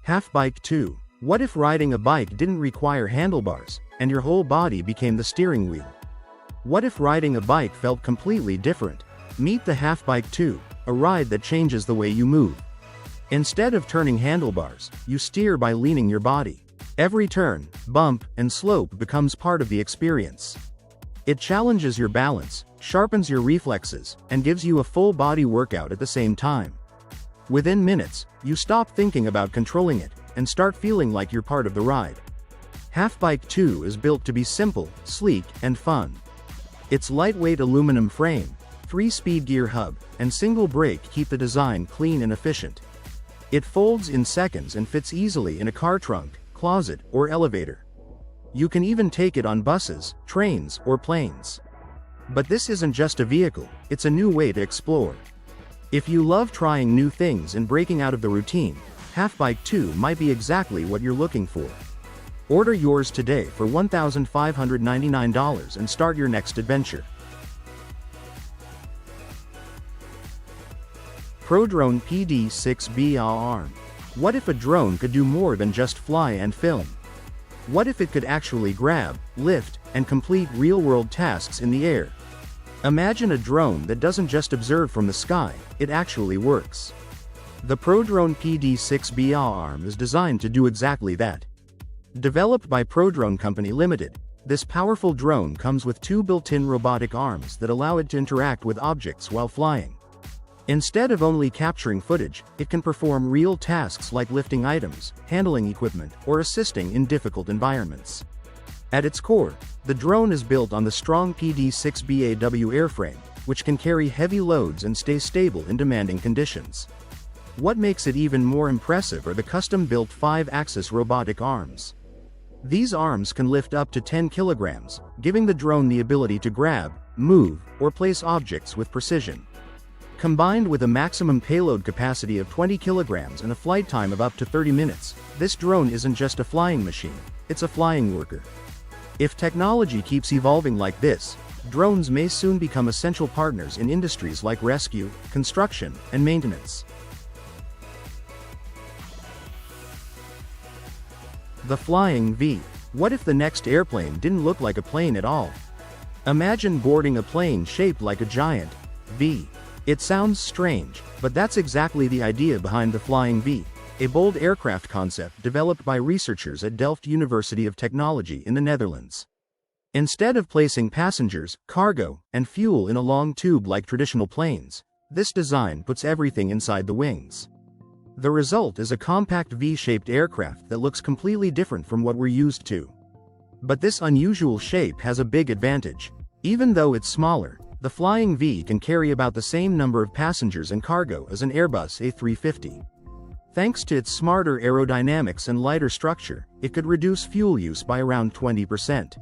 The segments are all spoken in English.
Halfbike 2. What if riding a bike didn't require handlebars, and your whole body became the steering wheel? What if riding a bike felt completely different? Meet the Halfbike 2, a ride that changes the way you move. Instead of turning handlebars, you steer by leaning your body. Every turn, bump, and slope becomes part of the experience. It challenges your balance, sharpens your reflexes, and gives you a full body workout at the same time. Within minutes, you stop thinking about controlling it, and start feeling like you're part of the ride. Halfbike 2 is built to be simple, sleek, and fun. Its lightweight aluminum frame, 3-speed gear hub, and single brake keep the design clean and efficient. It folds in seconds and fits easily in a car trunk, closet, or elevator. You can even take it on buses, trains, or planes. But this isn't just a vehicle, it's a new way to explore. If you love trying new things and breaking out of the routine, Halfbike 2 might be exactly what you're looking for. Order yours today for $1,599 and start your next adventure. ProDrone PD6B Arm. What if a drone could do more than just fly and film? What if it could actually grab, lift, and complete real-world tasks in the air? Imagine a drone that doesn't just observe from the sky, it actually works. The ProDrone PD6B Arm is designed to do exactly that. Developed by ProDrone Company Limited, this powerful drone comes with 2 built-in robotic arms that allow it to interact with objects while flying. Instead of only capturing footage, it can perform real tasks like lifting items, handling equipment, or assisting in difficult environments. At its core, the drone is built on the strong PD6BAW airframe, which can carry heavy loads and stay stable in demanding conditions. What makes it even more impressive are the custom-built 5-axis robotic arms. These arms can lift up to 10 kilograms, giving the drone the ability to grab, move, or place objects with precision. Combined with a maximum payload capacity of 20 kilograms and a flight time of up to 30 minutes, this drone isn't just a flying machine, it's a flying worker. If technology keeps evolving like this, drones may soon become essential partners in industries like rescue, construction, and maintenance. The Flying V. What if the next airplane didn't look like a plane at all? Imagine boarding a plane shaped like a giant V. It sounds strange, but that's exactly the idea behind the Flying V, a bold aircraft concept developed by researchers at Delft University of Technology in the Netherlands. Instead of placing passengers, cargo, and fuel in a long tube like traditional planes, this design puts everything inside the wings. The result is a compact V-shaped aircraft that looks completely different from what we're used to. But this unusual shape has a big advantage. Even though it's smaller, the Flying V can carry about the same number of passengers and cargo as an Airbus A350. Thanks to its smarter aerodynamics and lighter structure, it could reduce fuel use by around 20%.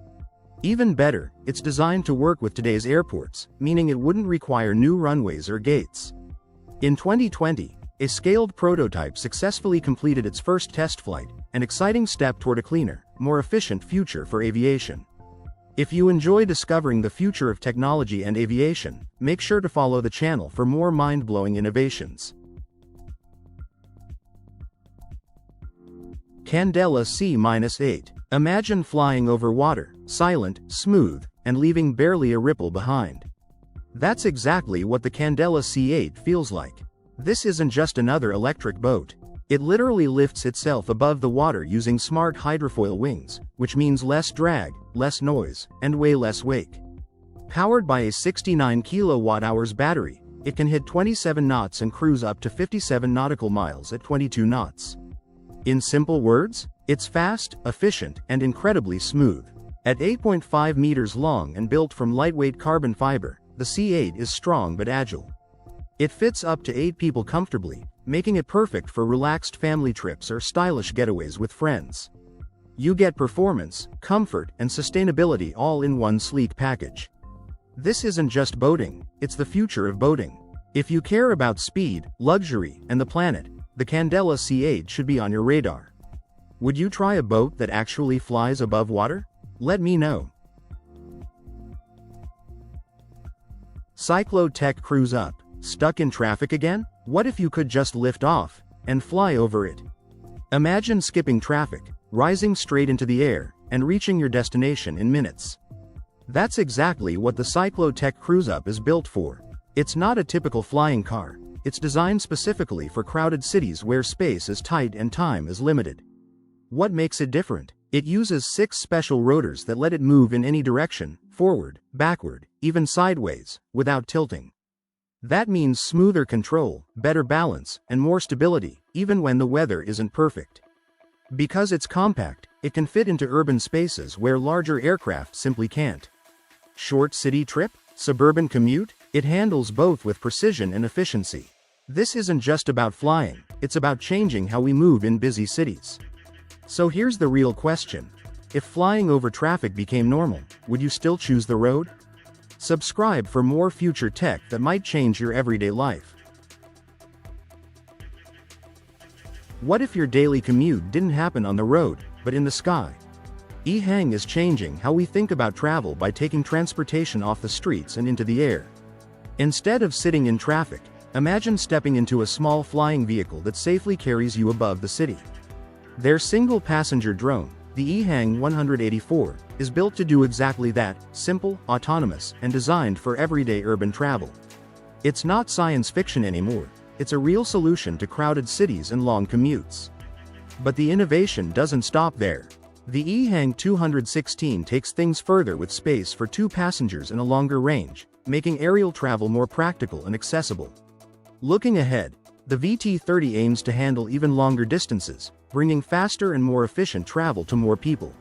Even better, it's designed to work with today's airports, meaning it wouldn't require new runways or gates. In 2020, a scaled prototype successfully completed its first test flight, an exciting step toward a cleaner, more efficient future for aviation. If you enjoy discovering the future of technology and aviation, make sure to follow the channel for more mind-blowing innovations. Candela C8. Imagine flying over water, silent, smooth, and leaving barely a ripple behind. That's exactly what the Candela C8 feels like. This isn't just another electric boat. It literally lifts itself above the water using smart hydrofoil wings, which means less drag, less noise, and way less wake. Powered by a 69 kWh battery, it can hit 27 knots and cruise up to 57 nautical miles at 22 knots. In simple words, it's fast, efficient, and incredibly smooth. At 8.5 meters long and built from lightweight carbon fiber, the C8 is strong but agile. It fits up to 8 people comfortably, making it perfect for relaxed family trips or stylish getaways with friends. You get performance, comfort, and sustainability all in one sleek package. This isn't just boating, it's the future of boating. If you care about speed, luxury, and the planet, the Candela C8 should be on your radar. Would you try a boat that actually flies above water? Let me know. CycloTech Cruise Up. Stuck in traffic again? What if you could just lift off and fly over it? Imagine skipping traffic, rising straight into the air, and reaching your destination in minutes. That's exactly what the CycloTech Cruise Up is built for. It's not a typical flying car. It's designed specifically for crowded cities where space is tight and time is limited. What makes it different? It uses 6 special rotors that let it move in any direction, forward, backward, even sideways, without tilting. That means smoother control, better balance, and more stability, even when the weather isn't perfect. Because it's compact, it can fit into urban spaces where larger aircraft simply can't. Short city trip? Suburban commute? It handles both with precision and efficiency. This isn't just about flying, it's about changing how we move in busy cities. So here's the real question. If flying over traffic became normal, would you still choose the road? Subscribe for more future tech that might change your everyday life. What if your daily commute didn't happen on the road, but in the sky? Yingong is changing how we think about travel by taking transportation off the streets and into the air. Instead of sitting in traffic, imagine stepping into a small flying vehicle that safely carries you above the city. Their single-passenger drone, the Yingong 184, is built to do exactly that, simple, autonomous, and designed for everyday urban travel. It's not science fiction anymore, it's a real solution to crowded cities and long commutes. But the innovation doesn't stop there. The Yingong 216 takes things further with space for 2 passengers and a longer range, making aerial travel more practical and accessible. Looking ahead, the VT30 aims to handle even longer distances, bringing faster and more efficient travel to more people.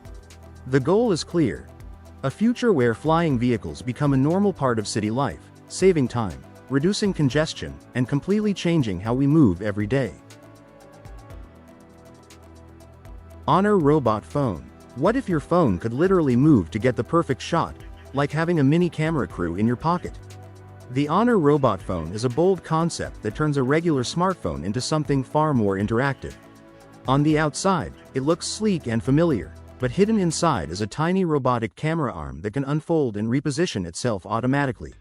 The goal is clear: a future where flying vehicles become a normal part of city life, saving time, reducing congestion, and completely changing how we move every day. Honor Robot Phone. What if your phone could literally move to get the perfect shot, like having a mini camera crew in your pocket? The Honor Robot Phone is a bold concept that turns a regular smartphone into something far more interactive. On the outside, it looks sleek and familiar, but hidden inside is a tiny robotic camera arm that can unfold and reposition itself automatically.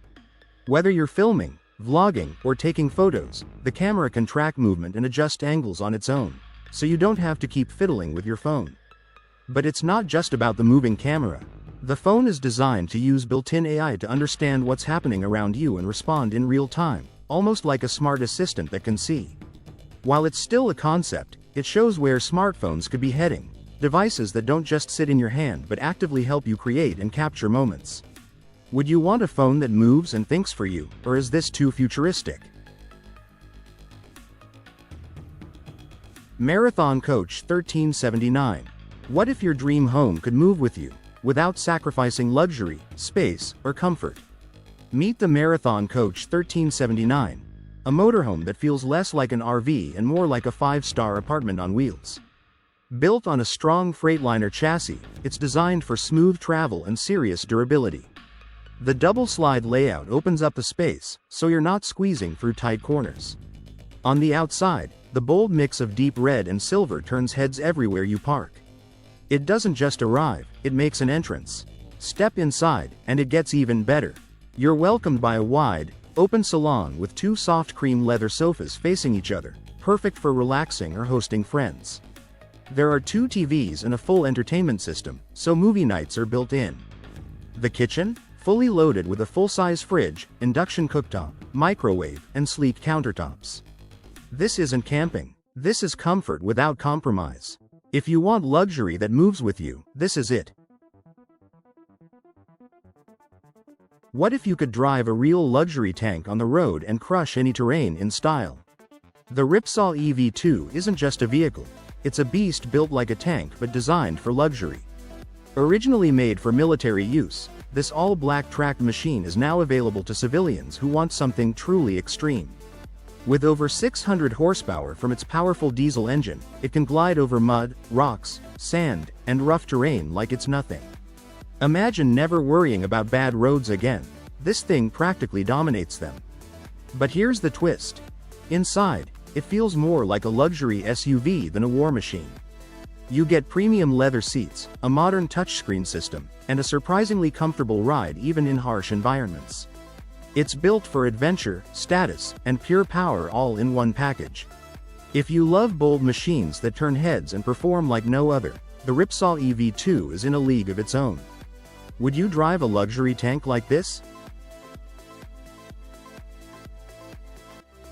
Whether you're filming, vlogging, or taking photos, the camera can track movement and adjust angles on its own, so you don't have to keep fiddling with your phone. But it's not just about the moving camera. The phone is designed to use built-in AI to understand what's happening around you and respond in real time, almost like a smart assistant that can see. While it's still a concept, it shows where smartphones could be heading, devices that don't just sit in your hand but actively help you create and capture moments. Would you want a phone that moves and thinks for you, or is this too futuristic? Marathon Coach 1379. What if your dream home could move with you, without sacrificing luxury, space, or comfort? Meet the Marathon Coach 1379, a motorhome that feels less like an RV and more like a 5-star apartment on wheels. Built on a strong Freightliner chassis, it's designed for smooth travel and serious durability. The double-slide layout opens up the space, so you're not squeezing through tight corners. On the outside, the bold mix of deep red and silver turns heads everywhere you park. It doesn't just arrive, it makes an entrance. Step inside, and it gets even better. You're welcomed by a wide, open salon with 2 soft cream leather sofas facing each other, perfect for relaxing or hosting friends. There are 2 TVs and a full entertainment system, so movie nights are built in. The kitchen? Fully loaded with a full-size fridge, induction cooktop, microwave, and sleek countertops. This isn't camping. This is comfort without compromise. If you want luxury that moves with you, this is it. What if you could drive a real luxury tank on the road and crush any terrain in style? The Ripsaw EV2 isn't just a vehicle. It's a beast built like a tank but designed for luxury. Originally made for military use, this all-black tracked machine is now available to civilians who want something truly extreme. With over 600 horsepower from its powerful diesel engine, it can glide over mud, rocks, sand, and rough terrain like it's nothing. Imagine never worrying about bad roads again. This thing practically dominates them. But here's the twist. Inside, it feels more like a luxury SUV than a war machine. You get premium leather seats, a modern touchscreen system, and a surprisingly comfortable ride even in harsh environments. It's built for adventure, status, and pure power all in one package. If you love bold machines that turn heads and perform like no other, the Ripsaw EV2 is in a league of its own. Would you drive a luxury tank like this?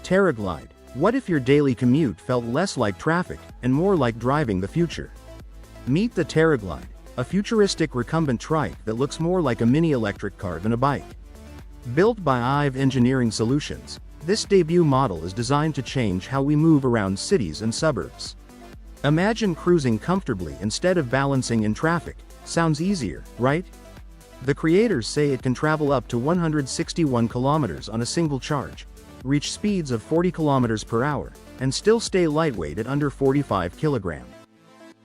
Teraglide. What if your daily commute felt less like traffic, and more like driving the future? Meet the Teraglide, a futuristic recumbent trike that looks more like a mini electric car than a bike. Built by IVE Engineering Solutions, this debut model is designed to change how we move around cities and suburbs. Imagine cruising comfortably instead of balancing in traffic. Sounds easier, right? The creators say it can travel up to 161 kilometers on a single charge, reach speeds of 40 kilometers per hour, and still stay lightweight at under 45 kilograms.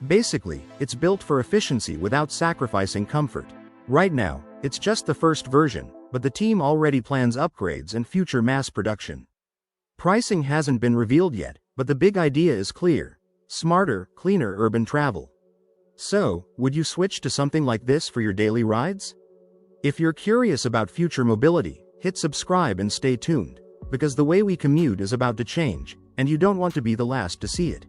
Basically, it's built for efficiency without sacrificing comfort. Right now, it's just the first version, but the team already plans upgrades and future mass production. Pricing hasn't been revealed yet, but the big idea is clear: smarter, cleaner urban travel. So, would you switch to something like this for your daily rides? If you're curious about future mobility, hit subscribe and stay tuned, because the way we commute is about to change, and you don't want to be the last to see it.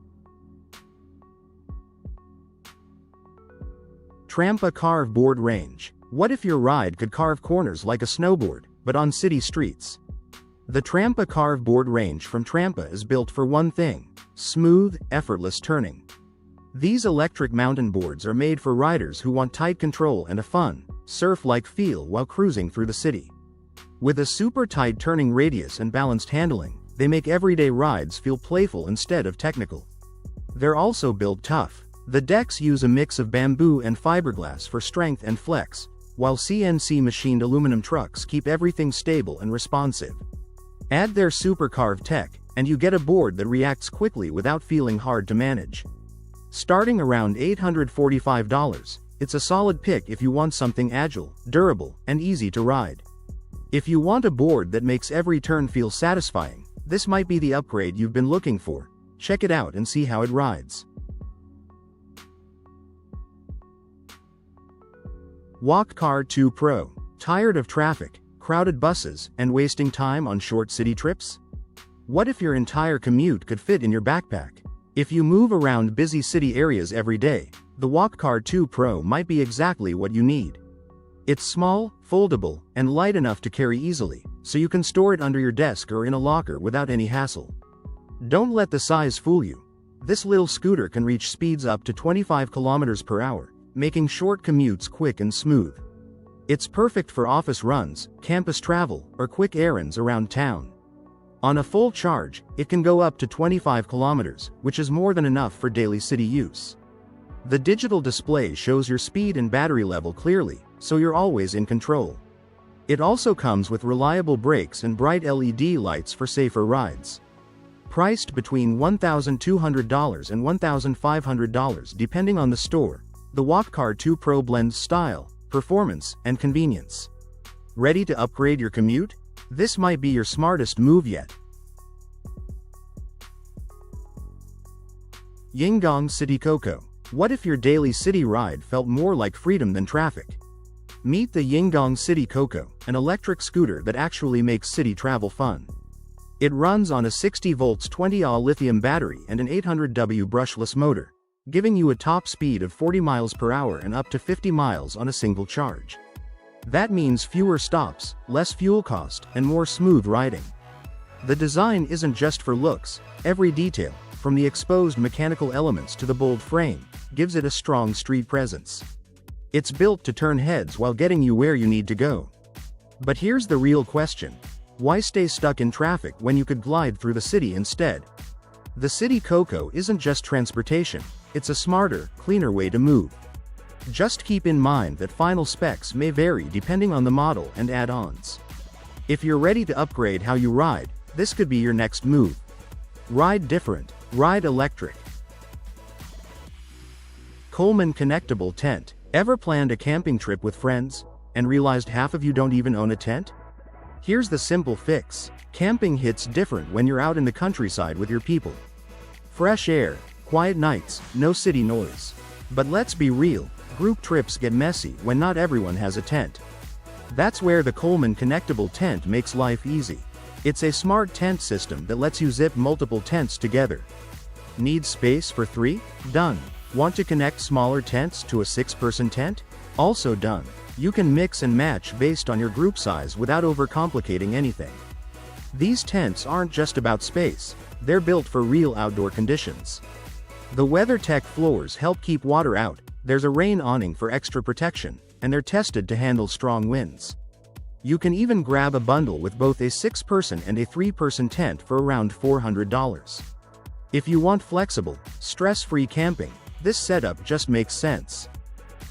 Trampa Carve Board Range. What if your ride could carve corners like a snowboard, but on city streets? The Trampa Carve Board Range from Trampa is built for one thing: smooth, effortless turning. These electric mountain boards are made for riders who want tight control and a fun, surf-like feel while cruising through the city. With a super tight turning radius and balanced handling, they make everyday rides feel playful instead of technical. They're also built tough. The decks use a mix of bamboo and fiberglass for strength and flex, while CNC machined aluminum trucks keep everything stable and responsive. Add their super carved tech, and you get a board that reacts quickly without feeling hard to manage. Starting around $845, it's a solid pick if you want something agile, durable, and easy to ride. If you want a board that makes every turn feel satisfying, this might be the upgrade you've been looking for. Check it out and see how it rides. Walk Car 2 Pro. Tired of traffic, crowded buses, and wasting time on short city trips? What if your entire commute could fit in your backpack? If you move around busy city areas every day, the Walk Car 2 Pro might be exactly what you need. It's small, foldable, and light enough to carry easily, so you can store it under your desk or in a locker without any hassle. Don't let the size fool you. This little scooter can reach speeds up to 25 kilometers per hour, making short commutes quick and smooth. It's perfect for office runs, campus travel, or quick errands around town. On a full charge, it can go up to 25 kilometers, which is more than enough for daily city use. The digital display shows your speed and battery level clearly, so you're always in control. It also comes with reliable brakes and bright LED lights for safer rides. Priced between $1,200 and $1,500 depending on the store, the Walk Car 2 Pro blends style, performance, and convenience. Ready to upgrade your commute? This might be your smartest move yet. Yingong City Coco. What if your daily city ride felt more like freedom than traffic? Meet the Yingong City Coco, an electric scooter that actually makes city travel fun. It runs on a 60 volts 20Ah lithium battery and an 800W brushless motor, giving you a top speed of 40 miles per hour and up to 50 miles on a single charge. That means fewer stops, less fuel cost, and more smooth riding. The design isn't just for looks. Every detail, from the exposed mechanical elements to the bold frame, gives it a strong street presence. It's built to turn heads while getting you where you need to go. But here's the real question: why stay stuck in traffic when you could glide through the city instead? The City Coco isn't just transportation, it's a smarter, cleaner way to move. Just keep in mind that final specs may vary depending on the model and add-ons. If you're ready to upgrade how you ride, this could be your next move. Ride different, ride electric. Coleman Connectable Tent. Ever planned a camping trip with friends, and realized half of you don't even own a tent? Here's the simple fix. Camping hits different when you're out in the countryside with your people. Fresh air, Quiet nights, no city noise. But let's be real, group trips get messy when not everyone has a tent. That's where the Coleman connectable tent makes life easy. It's a smart tent system that lets you zip multiple tents together. Need space for 3? Done. Want to connect smaller tents to a 6-person tent? Also done. You can mix and match based on your group size without overcomplicating anything. These tents aren't just about space, they're built for real outdoor conditions. The WeatherTech floors help keep water out, there's a rain awning for extra protection, and they're tested to handle strong winds. You can even grab a bundle with both a 6-person and a 3-person tent for around $400. If you want flexible, stress-free camping, this setup just makes sense.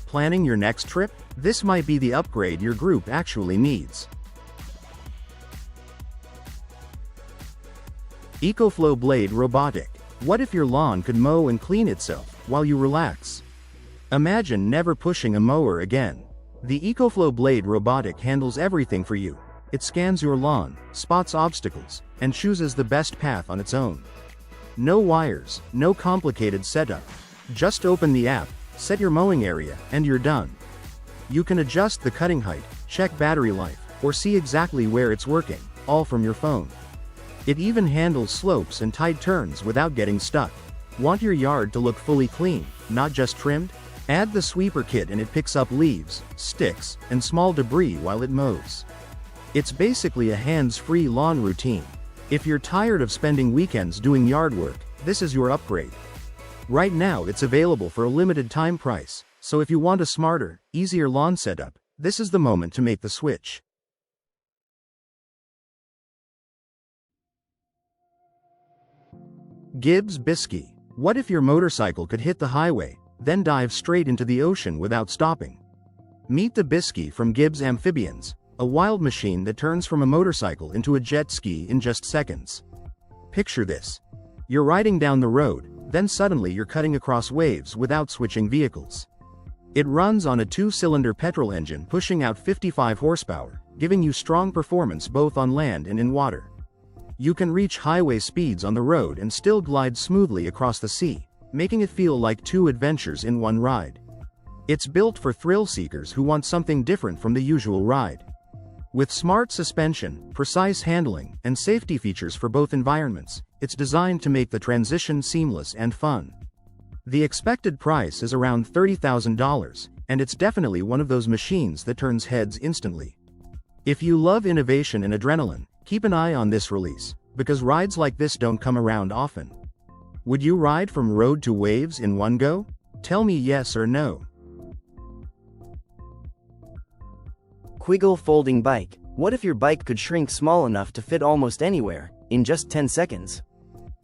Planning your next trip? This might be the upgrade your group actually needs. EcoFlow Blade Robotic. What if your lawn could mow and clean itself while you relax? Imagine never pushing a mower again. The EcoFlow Blade Robotic handles everything for you. It scans your lawn, spots obstacles, and chooses the best path on its own. No wires, no complicated setup. Just open the app, set your mowing area, and you're done. You can adjust the cutting height, check battery life, or see exactly where it's working, all from your phone. It even handles slopes and tight turns without getting stuck. Want your yard to look fully clean, not just trimmed? Add the sweeper kit and it picks up leaves, sticks, and small debris while it mows. It's basically a hands-free lawn routine. If you're tired of spending weekends doing yard work, this is your upgrade. Right now it's available for a limited time price, so if you want a smarter, easier lawn setup, this is the moment to make the switch. Gibbs Bisky. What if your motorcycle could hit the highway, then dive straight into the ocean without stopping? Meet the Bisky from Gibbs Amphibians, a wild machine that turns from a motorcycle into a jet ski in just seconds. Picture this. You're riding down the road, then suddenly you're cutting across waves without switching vehicles. It runs on a 2-cylinder petrol engine pushing out 55 horsepower, giving you strong performance both on land and in water. You can reach highway speeds on the road and still glide smoothly across the sea, making it feel like 2 adventures in one ride. It's built for thrill seekers who want something different from the usual ride. With smart suspension, precise handling, and safety features for both environments, it's designed to make the transition seamless and fun. The expected price is around $30,000, and it's definitely one of those machines that turns heads instantly. If you love innovation and adrenaline, keep an eye on this release, because rides like this don't come around often. Would you ride from road to waves in one go? Tell me yes or no. Quiggle Folding Bike. What if your bike could shrink small enough to fit almost anywhere, in just 10 seconds?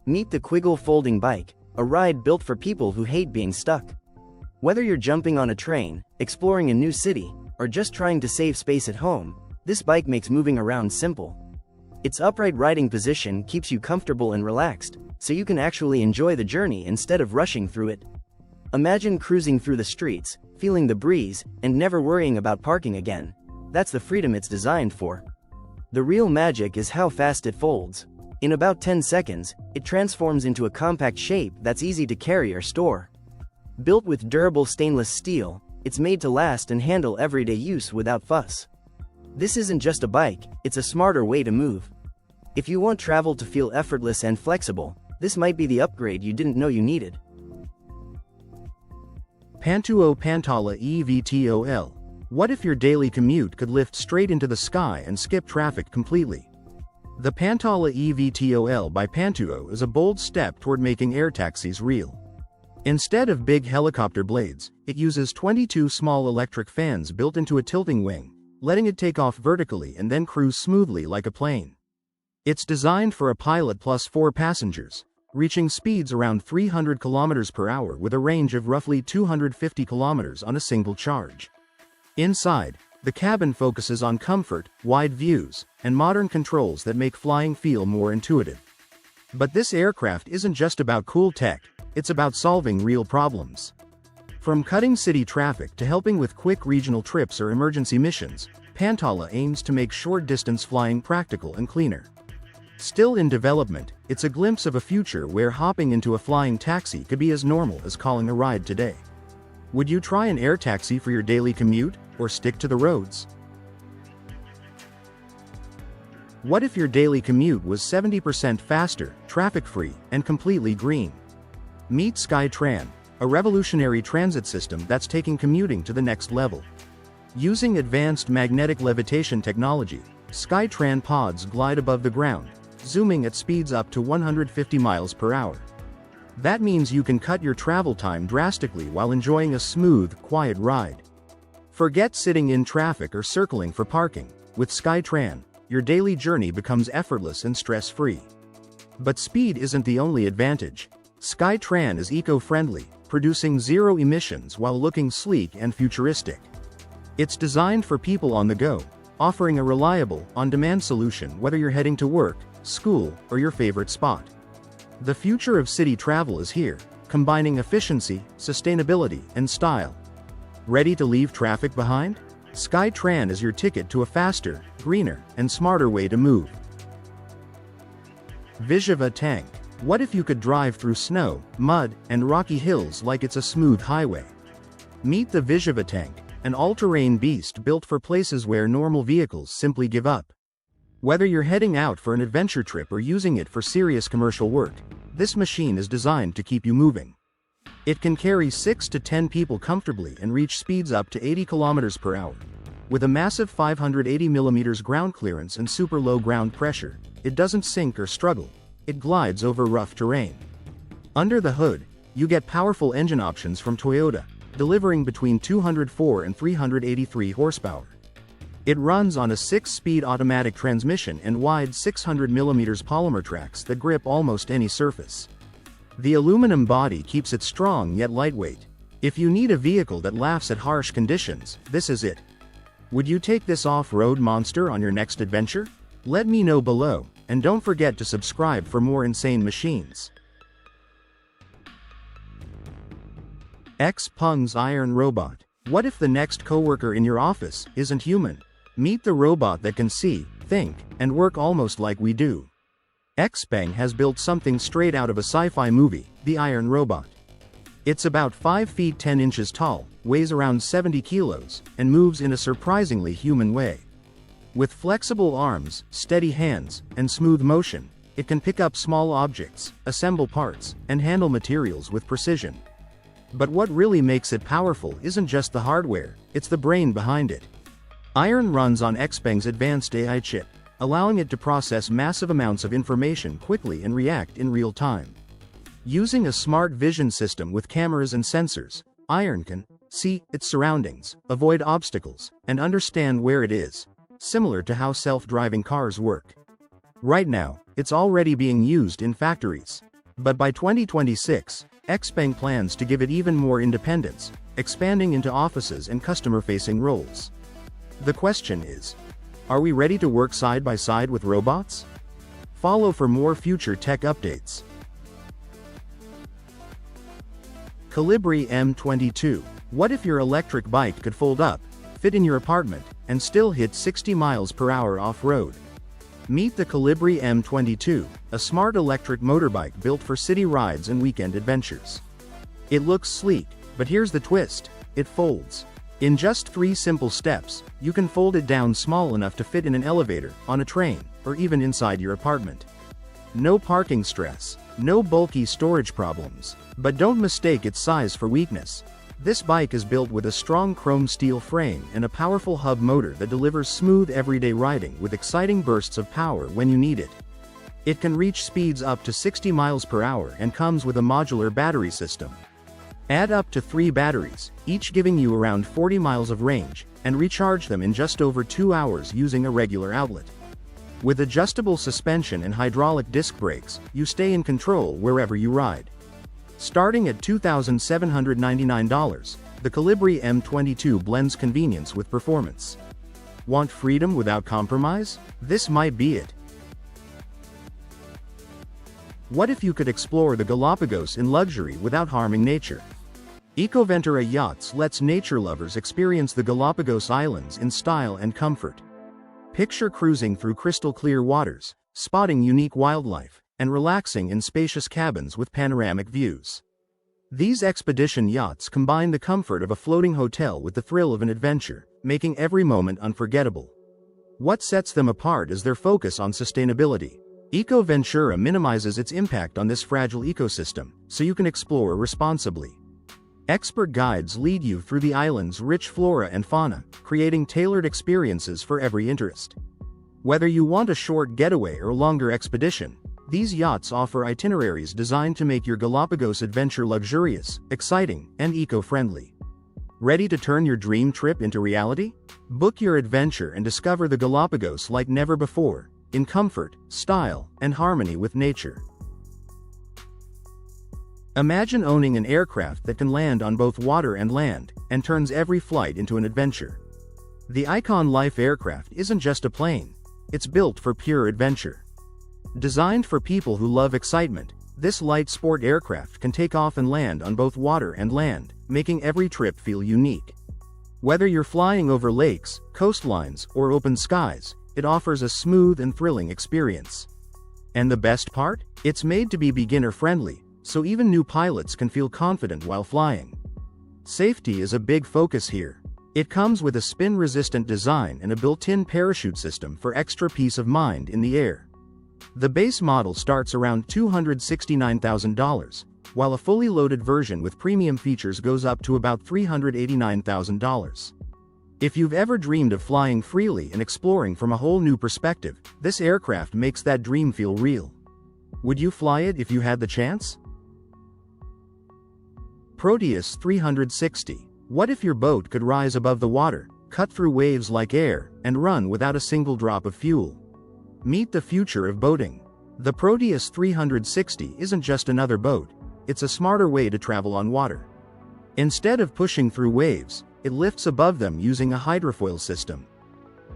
Meet the Quiggle Folding Bike, a ride built for people who hate being stuck. Whether you're jumping on a train, exploring a new city, or just trying to save space at home, this bike makes moving around simple. Its upright riding position keeps you comfortable and relaxed, so you can actually enjoy the journey instead of rushing through it. Imagine cruising through the streets, feeling the breeze, and never worrying about parking again. That's the freedom it's designed for. The real magic is how fast it folds. In about 10 seconds, it transforms into a compact shape that's easy to carry or store. Built with durable stainless steel, it's made to last and handle everyday use without fuss. This isn't just a bike, it's a smarter way to move. If you want travel to feel effortless and flexible, this might be the upgrade you didn't know you needed. Pantala EV2. What if your daily commute could lift straight into the sky and skip traffic completely? The Pantala EV2 by Pantuo is a bold step toward making air taxis real. Instead of big helicopter blades, it uses 22 small electric fans built into a tilting wing, letting it take off vertically and then cruise smoothly like a plane. It's designed for a pilot plus 4 passengers, reaching speeds around 300 km per hour with a range of roughly 250 km on a single charge. Inside, the cabin focuses on comfort, wide views, and modern controls that make flying feel more intuitive. But this aircraft isn't just about cool tech, it's about solving real problems. From cutting city traffic to helping with quick regional trips or emergency missions, Pantala aims to make short-distance flying practical and cleaner. Still in development, it's a glimpse of a future where hopping into a flying taxi could be as normal as calling a ride today. Would you try an air taxi for your daily commute, or stick to the roads? What if your daily commute was 70% faster, traffic-free, and completely green? Meet Skytran, a revolutionary transit system that's taking commuting to the next level. Using advanced magnetic levitation technology, Skytran pods glide above the ground, zooming at speeds up to 150 miles per hour. That means you can cut your travel time drastically while enjoying a smooth, quiet ride. Forget sitting in traffic or circling for parking. With Skytran, your daily journey becomes effortless and stress-free. But speed isn't the only advantage. Skytran is eco-friendly, producing zero emissions while looking sleek and futuristic. It's designed for people on the go, offering a reliable, on-demand solution whether you're heading to work, school, or your favorite spot. The future of city travel is here, combining efficiency, sustainability, and style. Ready to leave traffic behind? Skytran is your ticket to a faster, greener, and smarter way to move. Visuva tank. What if you could drive through snow, mud, and rocky hills like it's a smooth highway? Meet the Visuva tank, an all-terrain beast built for places where normal vehicles simply give up. Whether you're heading out for an adventure trip or using it for serious commercial work, this machine is designed to keep you moving. It can carry 6 to 10 people comfortably and reach speeds up to 80 kilometers per hour. With a massive 580 mm ground clearance and super low ground pressure, it doesn't sink or struggle. It glides over rough terrain. Under the hood, you get powerful engine options from Toyota, delivering between 204 and 383 horsepower. It runs on a 6-speed automatic transmission and wide 600 mm polymer tracks that grip almost any surface. The aluminum body keeps it strong yet lightweight. If you need a vehicle that laughs at harsh conditions, this is it. Would you take this off-road monster on your next adventure? Let me know below, and don't forget to subscribe for more insane machines. Xpeng Iron robot. What if the next coworker in your office isn't human? Meet the robot that can see, think, and work almost like we do. Xpeng has built something straight out of a sci-fi movie, the Iron Robot. It's about 5 feet 10 inches tall, weighs around 70 kilos, and moves in a surprisingly human way. With flexible arms, steady hands, and smooth motion, it can pick up small objects, assemble parts, and handle materials with precision. But what really makes it powerful isn't just the hardware, it's the brain behind it. Iron runs on Xpeng's advanced AI chip, allowing it to process massive amounts of information quickly and react in real time. Using a smart vision system with cameras and sensors, Iron can see its surroundings, avoid obstacles, and understand where it is, similar to how self-driving cars work. Right now, it's already being used in factories. But by 2026, Xpeng plans to give it even more independence, expanding into offices and customer-facing roles. The question is, are we ready to work side by side with robots? Follow for more future tech updates. Calibri M22. What if your electric bike could fold up, fit in your apartment, and still hit 60 miles per hour off-road? Meet the Calibri M22, a smart electric motorbike built for city rides and weekend adventures. It looks sleek, but here's the twist: it folds. In just 3 simple steps, you can fold it down small enough to fit in an elevator, on a train, or even inside your apartment. No parking stress, no bulky storage problems. But don't mistake its size for weakness. This bike is built with a strong chrome steel frame and a powerful hub motor that delivers smooth everyday riding with exciting bursts of power when you need it. It can reach speeds up to 60 miles per hour and comes with a modular battery system. Add up to 3 batteries, each giving you around 40 miles of range, and recharge them in just over 2 hours using a regular outlet. With adjustable suspension and hydraulic disc brakes, you stay in control wherever you ride. Starting at $2,799, the Calibri M22 blends convenience with performance. Want freedom without compromise? This might be it. What if you could explore the Galapagos in luxury without harming nature? Ecoventura Yachts lets nature lovers experience the Galapagos Islands in style and comfort. Picture cruising through crystal clear waters, spotting unique wildlife, and relaxing in spacious cabins with panoramic views. These expedition yachts combine the comfort of a floating hotel with the thrill of an adventure, making every moment unforgettable. What sets them apart is their focus on sustainability. Ecoventura minimizes its impact on this fragile ecosystem, so you can explore responsibly. Expert guides lead you through the island's rich flora and fauna, creating tailored experiences for every interest. Whether you want a short getaway or longer expedition, these yachts offer itineraries designed to make your Galapagos adventure luxurious, exciting, and eco-friendly. Ready to turn your dream trip into reality? Book your adventure and discover the Galapagos like never before, in comfort, style, and harmony with nature. Imagine owning an aircraft that can land on both water and land, and turns every flight into an adventure. The Icon Life aircraft isn't just a plane, it's built for pure adventure. Designed for people who love excitement, this light sport aircraft can take off and land on both water and land, making every trip feel unique. Whether you're flying over lakes, coastlines, or open skies, it offers a smooth and thrilling experience. And the best part? It's made to be beginner-friendly, so even new pilots can feel confident while flying. Safety is a big focus here. It comes with a spin-resistant design and a built-in parachute system for extra peace of mind in the air. The base model starts around $269,000, while a fully loaded version with premium features goes up to about $389,000. If you've ever dreamed of flying freely and exploring from a whole new perspective, this aircraft makes that dream feel real. Would you fly it if you had the chance? Proteus 360. What if your boat could rise above the water, cut through waves like air, and run without a single drop of fuel? Meet the future of boating. The Proteus 360 isn't just another boat, it's a smarter way to travel on water. Instead of pushing through waves, it lifts above them using a hydrofoil system.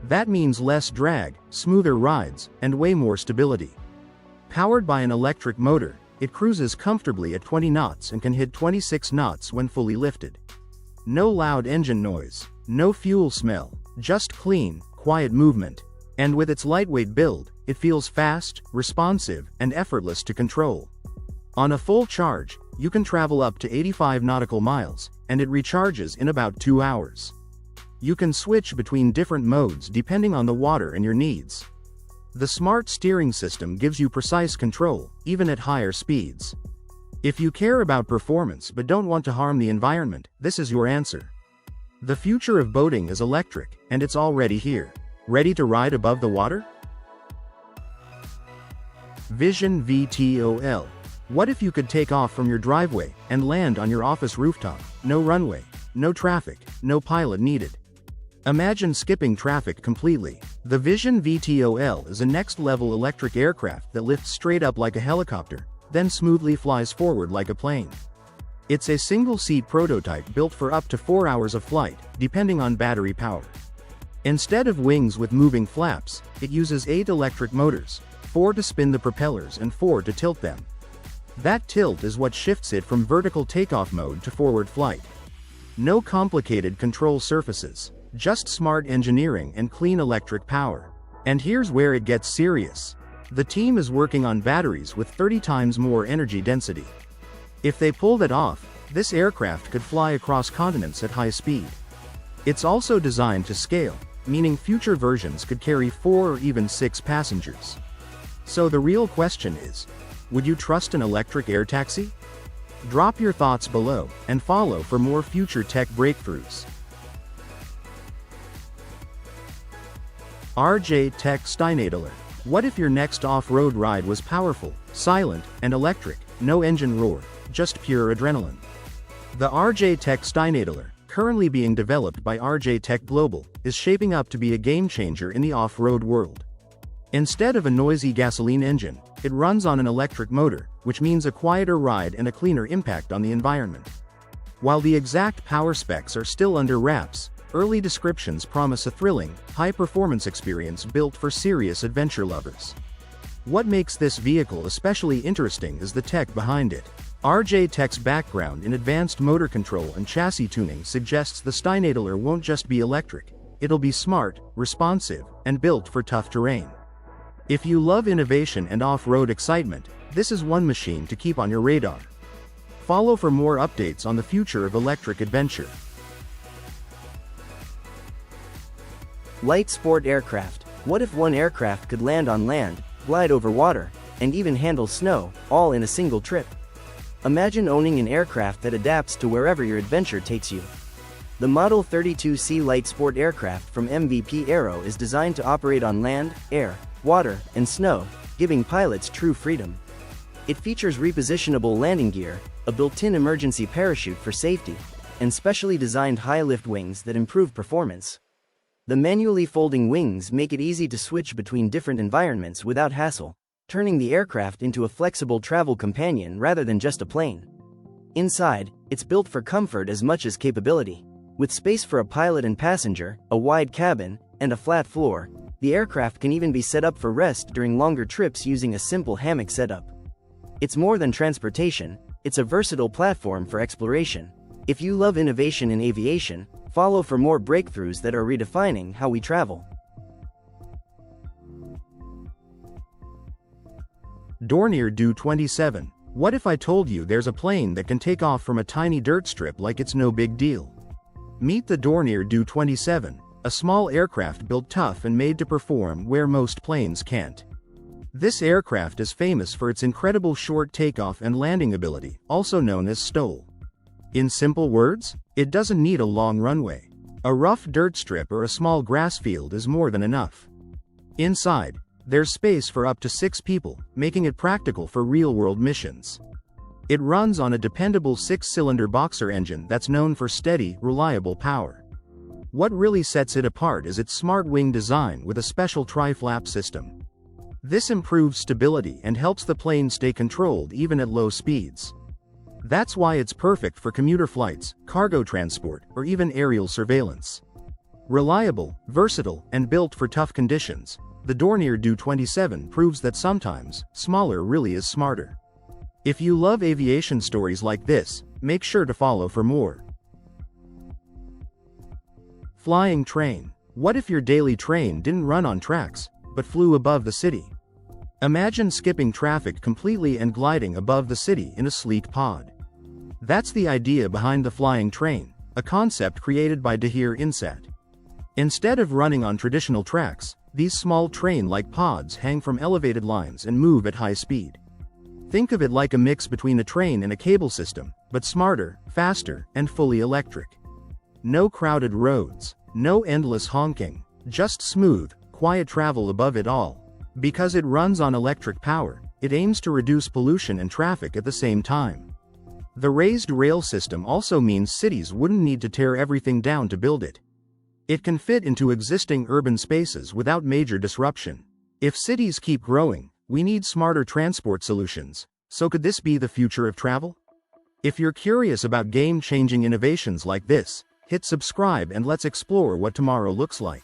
That means less drag, smoother rides, and way more stability. Powered by an electric motor, it cruises comfortably at 20 knots and can hit 26 knots when fully lifted. No loud engine noise, no fuel smell, just clean, quiet movement. And with its lightweight build, it feels fast, responsive, and effortless to control. On a full charge, you can travel up to 85 nautical miles, and it recharges in about 2 hours. You can switch between different modes depending on the water and your needs. The smart steering system gives you precise control, even at higher speeds. If you care about performance but don't want to harm the environment, this is your answer. The future of boating is electric, and it's already here. Ready to ride above the water? Vision VTOL. What if you could take off from your driveway and land on your office rooftop? No runway, no traffic, no pilot needed. Imagine skipping traffic completely. The Vision VTOL is a next-level electric aircraft that lifts straight up like a helicopter, then smoothly flies forward like a plane. It's a single-seat prototype built for up to 4 hours of flight, depending on battery power. Instead of wings with moving flaps, it uses 8 electric motors, 4 to spin the propellers and 4 to tilt them. That tilt is what shifts it from vertical takeoff mode to forward flight. No complicated control surfaces, just smart engineering and clean electric power. And here's where it gets serious. The team is working on batteries with 30 times more energy density. If they pull that off, this aircraft could fly across continents at high speed. It's also designed to scale, meaning future versions could carry 4 or even 6 passengers. So the real question is, would you trust an electric air taxi? Drop your thoughts below, and follow for more future tech breakthroughs. RJ Tech Steinadler. What if your next off-road ride was powerful, silent, and electric, no engine roar, just pure adrenaline? The RJ Tech Steinadler, currently being developed by RJ Tech Global, is shaping up to be a game-changer in the off-road world. Instead of a noisy gasoline engine, it runs on an electric motor, which means a quieter ride and a cleaner impact on the environment. While the exact power specs are still under wraps, early descriptions promise a thrilling, high-performance experience built for serious adventure lovers. What makes this vehicle especially interesting is the tech behind it. RJ Tech's background in advanced motor control and chassis tuning suggests the Steinadler won't just be electric, it'll be smart, responsive, and built for tough terrain. If you love innovation and off-road excitement, this is one machine to keep on your radar. Follow for more updates on the future of electric adventure. Light sport aircraft. What if one aircraft could land on land, glide over water, and even handle snow, all in a single trip? Imagine owning an aircraft that adapts to wherever your adventure takes you. The Model 32C light sport aircraft from MVP Aero is designed to operate on land, air, water, and snow, giving pilots true freedom. It features repositionable landing gear, a built-in emergency parachute for safety, and specially designed high-lift wings that improve performance. The manually folding wings make it easy to switch between different environments without hassle, turning the aircraft into a flexible travel companion rather than just a plane. Inside, it's built for comfort as much as capability. With space for a pilot and passenger, a wide cabin, and a flat floor, the aircraft can even be set up for rest during longer trips using a simple hammock setup. It's more than transportation, it's a versatile platform for exploration. If you love innovation in aviation, follow for more breakthroughs that are redefining how we travel. Dorne D27. What if I told you there's a plane that can take off from a tiny dirt strip like it's no big deal? Meet the Dorne D27, a small aircraft built tough and made to perform where most planes can't. This aircraft is famous for its incredible short takeoff and landing ability, also known as STOL. In simple words, it doesn't need a long runway. A rough dirt strip or a small grass field is more than enough. Inside, there's space for up to 6 people, making it practical for real-world missions. It runs on a dependable 6-cylinder boxer engine that's known for steady, reliable power. What really sets it apart is its smart wing design with a special tri-flap system. This improves stability and helps the plane stay controlled even at low speeds. That's why it's perfect for commuter flights, cargo transport, or even aerial surveillance. Reliable, versatile, and built for tough conditions, the Dorne D27 proves that sometimes, smaller really is smarter. If you love aviation stories like this, make sure to follow for more. Flying train. What if your daily train didn't run on tracks, but flew above the city? Imagine skipping traffic completely and gliding above the city in a sleek pod. That's the idea behind the flying train, a concept created by Dahir Insat. Instead of running on traditional tracks, these small train-like pods hang from elevated lines and move at high speed. Think of it like a mix between a train and a cable system, but smarter, faster, and fully electric. No crowded roads, no endless honking, just smooth, quiet travel above it all. Because it runs on electric power, it aims to reduce pollution and traffic at the same time. The raised rail system also means cities wouldn't need to tear everything down to build it. It can fit into existing urban spaces without major disruption. If cities keep growing, we need smarter transport solutions. So could this be the future of travel? If you're curious about game-changing innovations like this, hit subscribe and let's explore what tomorrow looks like.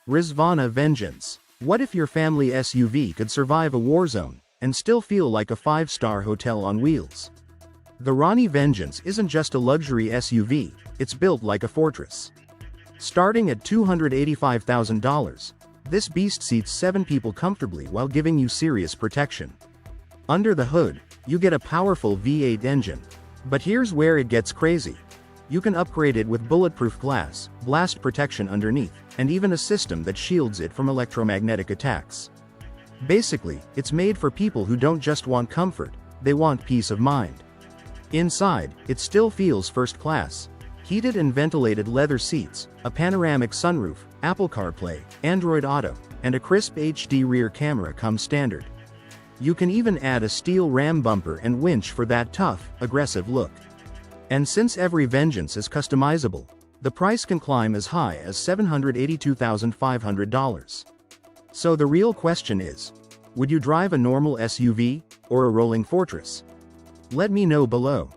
Rezvani Vengeance. What if your family SUV could survive a war zone and still feel like a 5-star hotel on wheels? The Rezvani Vengeance isn't just a luxury SUV, it's built like a fortress. Starting at $285,000, this beast seats 7 people comfortably while giving you serious protection. Under the hood, you get a powerful V8 engine. But here's where it gets crazy. You can upgrade it with bulletproof glass, blast protection underneath, and even a system that shields it from electromagnetic attacks. Basically, it's made for people who don't just want comfort, they want peace of mind. Inside, it still feels first class. Heated and ventilated leather seats, a panoramic sunroof, Apple CarPlay, Android Auto, and a crisp HD rear camera come standard. You can even add a steel ram bumper and winch for that tough, aggressive look. And since every Vengeance is customizable, the price can climb as high as $782,500. So the real question is, would you drive a normal SUV, or a rolling fortress? Let me know below.